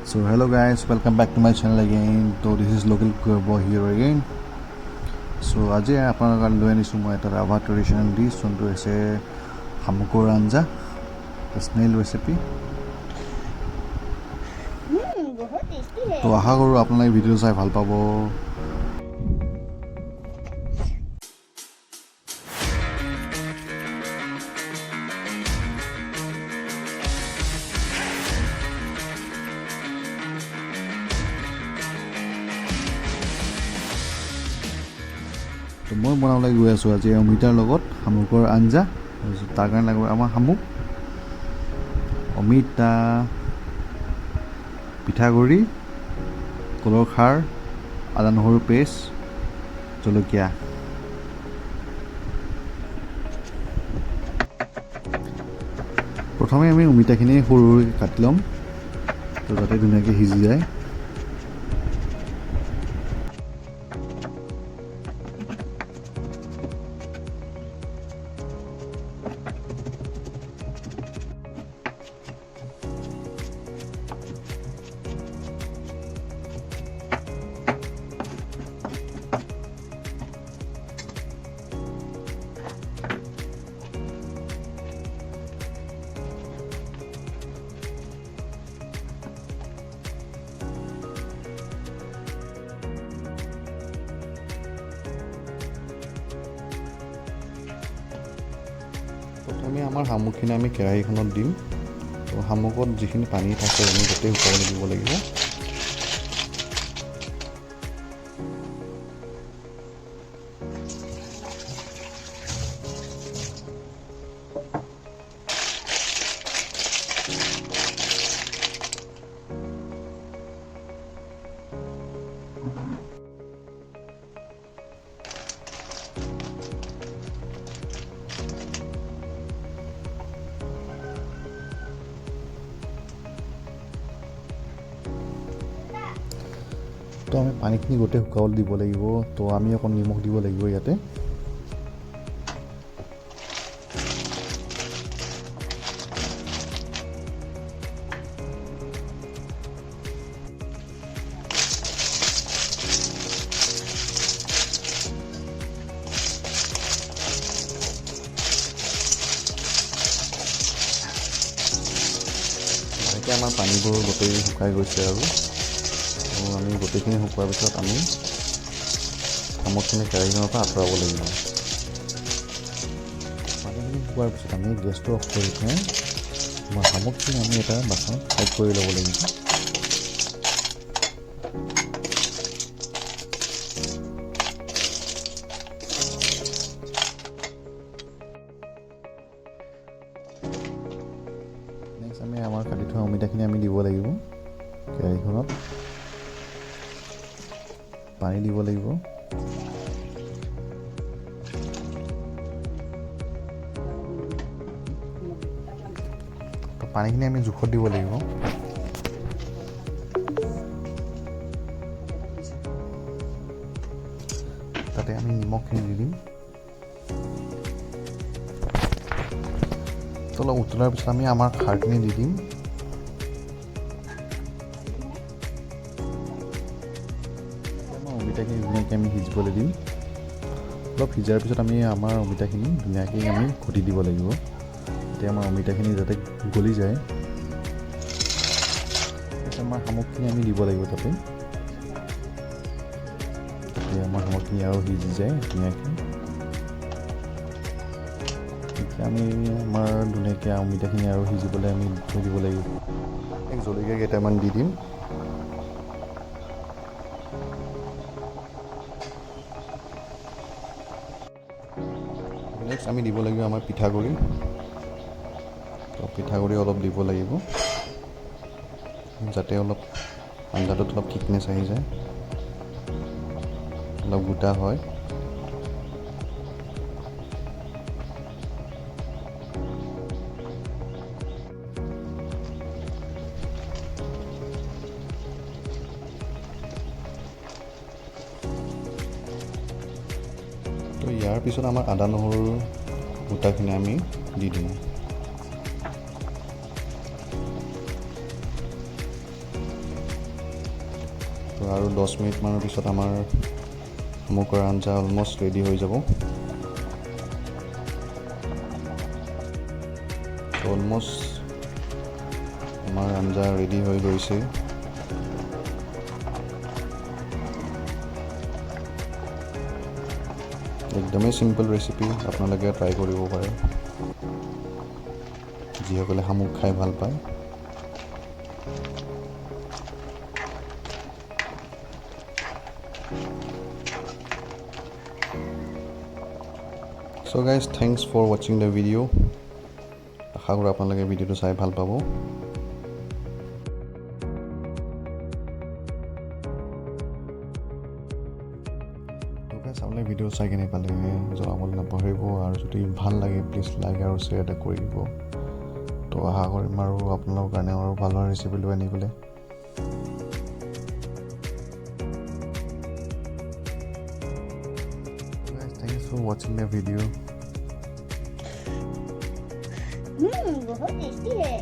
So hello guys, welcome back to my channel again. So this is local boy here again. So আজি আপোনালোকৰ কাৰণে লৈ আনিছোঁ মই এটা ৰাভা ট্ৰেডিশ্যনেল ডিছ যোনটো হৈছে শামুকৰ আঞ্জা, স্নেইল ৰেচিপি। তো আশা কৰোঁ আপোনালোকে ভিডিঅ' চাই ভাল পাব। তো মই বনাবলৈ গৈ আছোঁ আজি অমিতাৰ লগত শামুকৰ আঞ্জা। তাৰ কাৰণে লাগিব আমাৰ শামুক, অমিতা, পিঠাগুড়ি, কলৰ খাৰ, আদা নহৰু পেষ্ট, জলকীয়া। প্ৰথমে আমি অমিতাখিনি সৰু সৰুকৈ কাটি ল'ম তো যাতে ধুনীয়াকৈ সিজি যায়। প্ৰথমে আমাৰ শামুকখিনি আমি কেৰাহীখনত দিম। তো শামুকত যিখিনি পানী থাকে আমি গোটেই শুকাবলৈ দিব লাগিব। তো আমি পানীখিনি গোটেই শুকাবলৈ দিব লাগিব। তো আমি অকণ নিমখ দিব লাগিব ইয়াতে। এতিয়া আমাৰ পানীবোৰ গোটেই শুকাই গৈছে আৰু আমি গোটেইখিনি শুকোৱাৰ পিছত আমি শামুকখিনি কেৰাহীখনৰ পৰা আঁতৰাব লাগিব। পানীখিনি শুকোৱাৰ পিছত আমি গেছটো অফ কৰি পিনে শামুকখিনি আমি এটা বাচনত ফ্ৰাই কৰি ল'ব লাগিব। নেক্সট আমি আমাৰ কাটি থোৱা অমিতাখিনি আমি দিব লাগিব কেৰাহীখনত। পানী দিব লাগিব। পানীখিনি আমি জোখত দিব লাগিব। তাতে আমি নিমখখিনি দি দিম। তো অলপ উতলাৰ পিছত আমি আমাৰ খাৰখিনি দি দিম। অমিতাখিনি ধুনীয়াকৈ আমি সিজিবলৈ দিম। অলপ সিজাৰ পিছত আমি আমাৰ অমিতাখিনি ধুনীয়াকৈ আমি ঘুটি দিব লাগিব, তেতিয়া আমাৰ অমিতাখিনি যাতে গলি যায়। আমাৰ শামুকখিনি আমি দিব লাগিব তাতে, তেতিয়া আমাৰ শামুকখিনি আৰু সিজি যায় ধুনীয়াকৈ। তেতিয়া আমি আমাৰ ধুনীয়াকৈ অমিতাখিনি আৰু সিজিবলৈ আমি থৈ দিব লাগিব। জলকীয়া কেইটামান দি দিম। নেক্সট আমি দিব লাগিব আমাৰ পিঠাগুড়ি। তো পিঠাগুড়ি অলপ দিব লাগিব যাতে অলপ আঞ্জাটোত অলপ থিকনেছ আহি যায়, অলপ গোটা হয়। তো ইয়াৰ পিছত আমাৰ আদা নহৰুৰ গোটাখিনি আমি দি দিম। আৰু 10 মিনিটমানৰ পিছত আমাৰ শামুকৰ আঞ্জা অলমষ্ট ৰেডি হৈ যাব। অলমষ্ট আমাৰ আঞ্জা ৰেডি হৈ গৈছে। একদমেই চিম্পল ৰেচিপি, আপোনালোকে ট্ৰাই কৰিব পাৰে যিসকলে শামুক খাই ভাল পায়। So guys, thanks for watching the video. আশা কৰোঁ আপোনালোকে ভিডিঅ'টো চাই ভাল পাব। চাবলৈ ভিডিঅ' চাই কেনে পালে জনাবলৈ নাপাহৰিব, আৰু যদি ভাল লাগে প্লিজ লাইক আৰু শ্বেয়াৰ এটা কৰি দিব। তো আশা কৰিম আৰু আপোনালোকৰ কাৰণে আৰু ভাল ভাল ৰেচিপি লৈ আনিবলৈ। Thanks for watching the video. बहुत टेस्टी है।